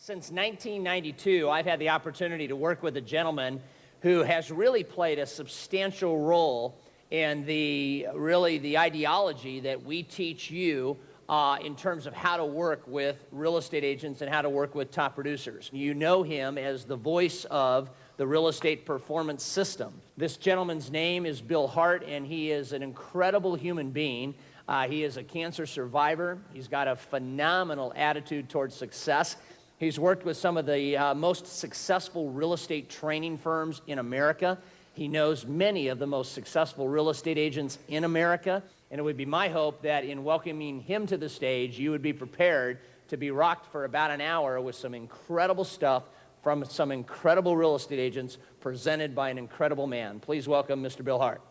Since 1992, I've had the opportunity to work with a gentleman who has really played a substantial role in the ideology that we teach you in terms of how to work with real estate agents and how to work with top producers. You know him as the voice of the real estate performance system. This gentleman's name is Bill Hart, and he is an incredible human being. He is a cancer survivor. He's got a phenomenal attitude towards success. He's worked with some of the most successful real estate training firms in America. He knows many of the most successful real estate agents in America. And it would be my hope that in welcoming him to the stage, you would be prepared to be rocked for about an hour with some incredible stuff from some incredible real estate agents presented by an incredible man. Please welcome Mr. Bill Hart.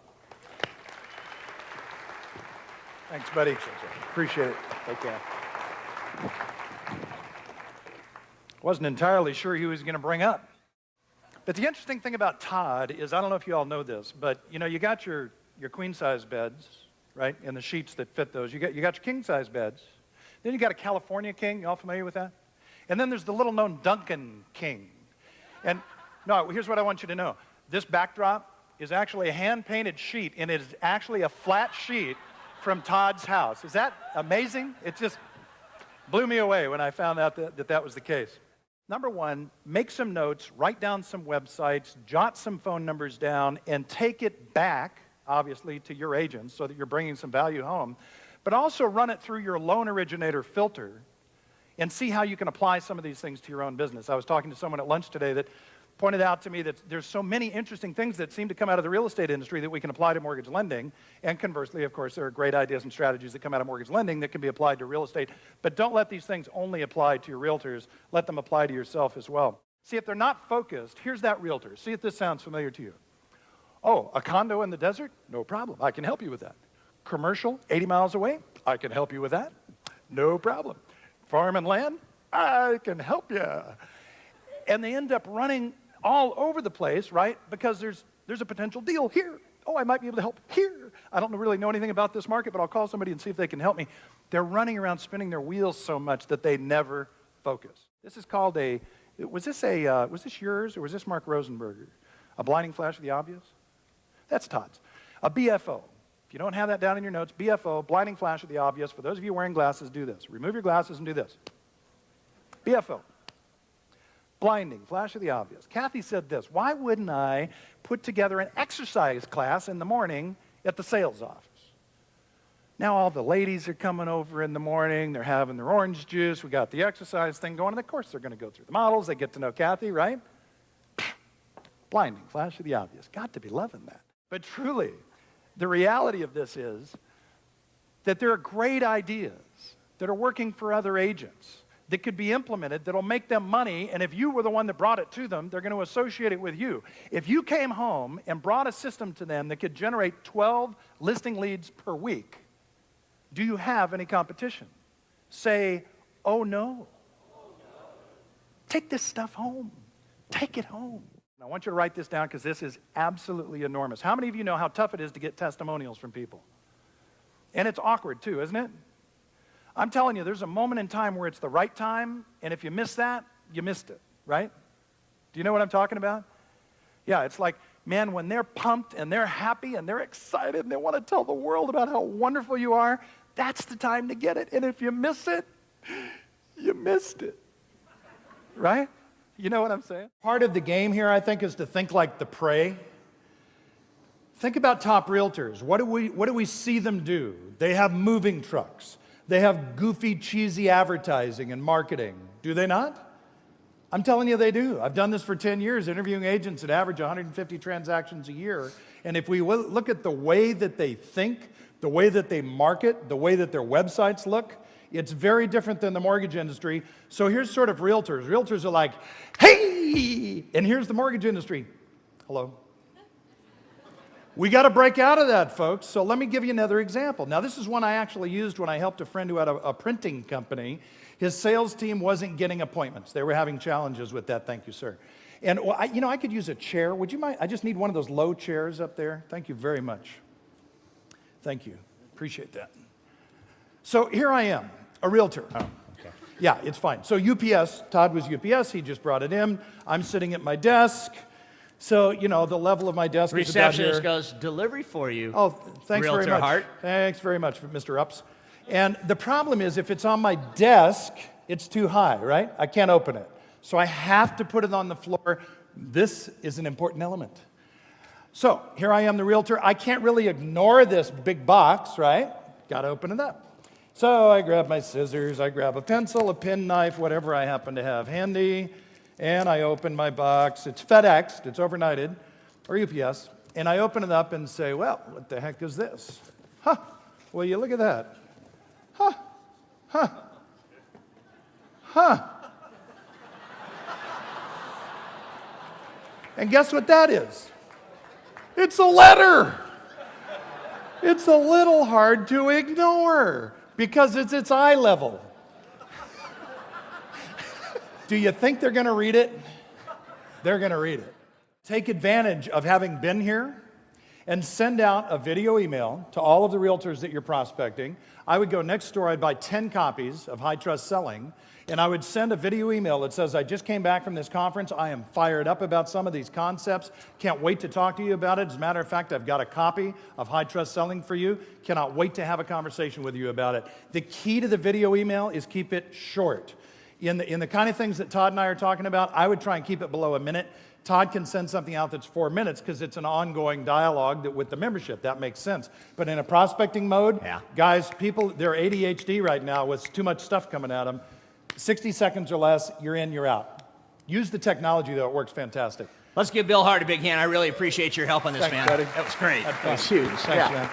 Thanks, buddy. Appreciate it. Take care. Wasn't entirely sure he was going to bring up. But the interesting thing about Todd is, I don't know if you all know this, but you know, you got your queen-size beds, right, and the sheets that fit those. You got your king-size beds. Then you got a California king. You all familiar with that? And then there's the little-known Duncan king. And no, here's what I want you to know. This backdrop is actually a hand-painted sheet, and it is actually a flat sheet from Todd's house. Is that amazing? It just blew me away when I found out that was the case. Number one, make some notes, write down some websites, jot some phone numbers down, and take it back, obviously, to your agents so that you're bringing some value home, but also run it through your loan originator filter and see how you can apply some of these things to your own business. I was talking to someone at lunch today that pointed out to me that there's so many interesting things that seem to come out of the real estate industry that we can apply to mortgage lending, and conversely, of course, there are great ideas and strategies that come out of mortgage lending that can be applied to real estate, but don't let these things only apply to your realtors, let them apply to yourself as well. See, if they're not focused, here's that realtor. See if this sounds familiar to you. Oh, a condo in the desert? No problem, I can help you with that. Commercial, 80 miles away? I can help you with that. No problem. Farm and land? I can help you. And they end up running all over the place, right? Because there's a potential deal here. Oh, I might be able to help here. I don't really know anything about this market, but I'll call somebody and see if they can help me. They're running around spinning their wheels so much that they never focus. This is called was this yours or was this Mark Rosenberger? A blinding flash of the obvious? That's Todd's. A BFO. If you don't have that down in your notes, BFO, blinding flash of the obvious. For those of you wearing glasses, do this. Remove your glasses and do this. BFO. Blinding, flash of the obvious. Kathy said this: why wouldn't I put together an exercise class in the morning at the sales office? Now all the ladies are coming over in the morning, they're having their orange juice, we got the exercise thing going, and of course they're going to go through the models, they get to know Kathy, right? Blinding, flash of the obvious. Got to be loving that. But truly, the reality of this is that there are great ideas that are working for other agents that could be implemented that'll make them money, and if you were the one that brought it to them, they're going to associate it with you. If you came home and brought a system to them that could generate 12 listing leads per week, do you have any competition? Say, oh no. Take this stuff home. Take it home. I want you to write this down because this is absolutely enormous. How many of you know how tough it is to get testimonials from people? And it's awkward too, isn't it? I'm telling you, there's a moment in time where it's the right time, and if you miss that, you missed it, right? Do you know what I'm talking about? Yeah, it's like, man, when they're pumped and they're happy and they're excited and they want to tell the world about how wonderful you are, that's the time to get it. And if you miss it, you missed it, right? You know what I'm saying? Part of the game here, I think, is to think like the prey. Think about top realtors. What do we see them do? They have moving trucks. They have goofy, cheesy advertising and marketing. Do they not? I'm telling you they do. I've done this for 10 years, interviewing agents that average 150 transactions a year. And if we look at the way that they think, the way that they market, the way that their websites look, it's very different than the mortgage industry. So here's sort of realtors. Realtors are like, hey! And here's the mortgage industry. Hello. We got to break out of that, folks. So let me give you another example. Now, this is one I actually used when I helped a friend who had a printing company. His sales team wasn't getting appointments. They were having challenges with that. Thank you, sir. And I could use a chair. Would you mind? I just need one of those low chairs up there. Thank you very much. Thank you. Appreciate that. So here I am, a realtor. Oh, okay. Yeah, it's fine. So UPS, Todd was UPS. He just brought it in. I'm sitting at my desk. So, you know, the level of my desk is about here. Receptionist goes, delivery for you. Oh, thanks very much. Hart. Thanks very much, Mr. Ups. And the problem is if it's on my desk, it's too high, right? I can't open it. So I have to put it on the floor. This is an important element. So here I am, the realtor. I can't really ignore this big box, right? Got to open it up. So I grab my scissors, I grab a pencil, a penknife, whatever I happen to have handy, and I open my box. It's FedExed, it's overnighted, or UPS, and I open it up and say, well, what the heck is this? Huh, well, you look at that. Huh, huh, huh. And guess what that is? It's a letter. It's a little hard to ignore because it's its eye level. Do you think they're going to read it? They're going to read it. Take advantage of having been here and send out a video email to all of the realtors that you're prospecting. I would go next door, I'd buy 10 copies of High Trust Selling, and I would send a video email that says, I just came back from this conference. I am fired up about some of these concepts. Can't wait to talk to you about it. As a matter of fact, I've got a copy of High Trust Selling for you. Cannot wait to have a conversation with you about it. The key to the video email is keep it short. In the kind of things that Todd and I are talking about, I would try and keep it below a minute. Todd can send something out that's 4 minutes because it's an ongoing dialogue with the membership. That makes sense. But in a prospecting mode, guys, people, they're ADHD right now with too much stuff coming at them. 60 seconds or less, you're in, you're out. Use the technology, though. It works fantastic. Let's give Bill Hart a big hand. I really appreciate your help on this, Thanks, man. buddy. That was great. That was huge. Thanks, man.